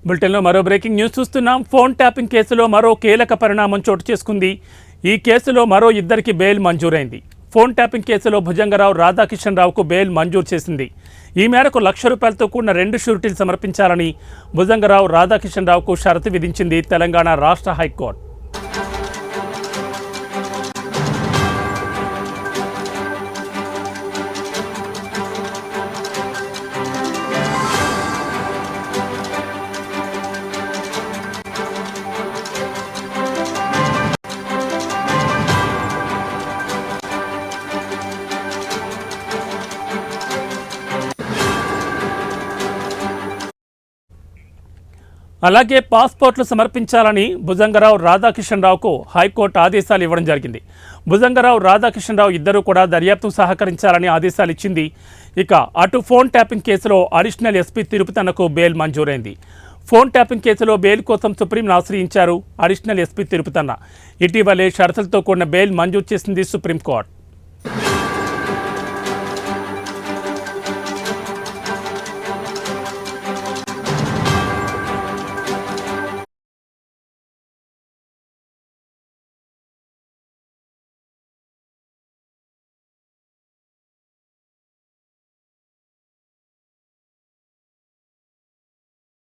బులెటిన్లో మరో breaking news చూస్తున్నాం. ఫోన్ ట్యాపింగ్ కేసులో మరో కీలక పరిణామం చోటు చేసుకుంది. ఈ కేసులో మరో ఇద్దరికి బెయిల్ మంజూరైంది. ఫోన్ ట్యాపింగ్ కేసులో భుజంగరావు రాధాకిషన్ రావుకు బెయిల్ మంజూరు చేసింది. ఈ మేరకు ₹1,00,000తో కూడిన 2 షూరిటీలు సమర్పించాలని భుజంగరావు రాధాకిషన్ రావుకు షరతు విధించింది తెలంగాణ రాష్ట్ర హైకోర్టు. అలాగే పాస్పోర్ట్లు సమర్పించాలని భుజంగరావు రాధాకిషన్ రావుకు హైకోర్టు ఆదేశాలు ఇవ్వడం జరిగింది. భుజంగరావు రాధాకిషన్ రావు ఇద్దరూ కూడా దర్యాప్తు సహకరించాలని ఆదేశాలు ఇచ్చింది. ఇక అటు ఫోన్ ట్యాపింగ్ కేసులో అడిషనల్ ఎస్పీ తిరుపతన్నకు బెయిల్ మంజూరైంది. ఫోన్ ట్యాపింగ్ కేసులో బెయిల్ కోసం సుప్రీంను ఆశ్రయించారు అడిషనల్ ఎస్పీ తిరుపతన్న. ఇటీవలే షరతులతో కూడిన బెయిల్ మంజూరు చేసింది సుప్రీంకోర్టు.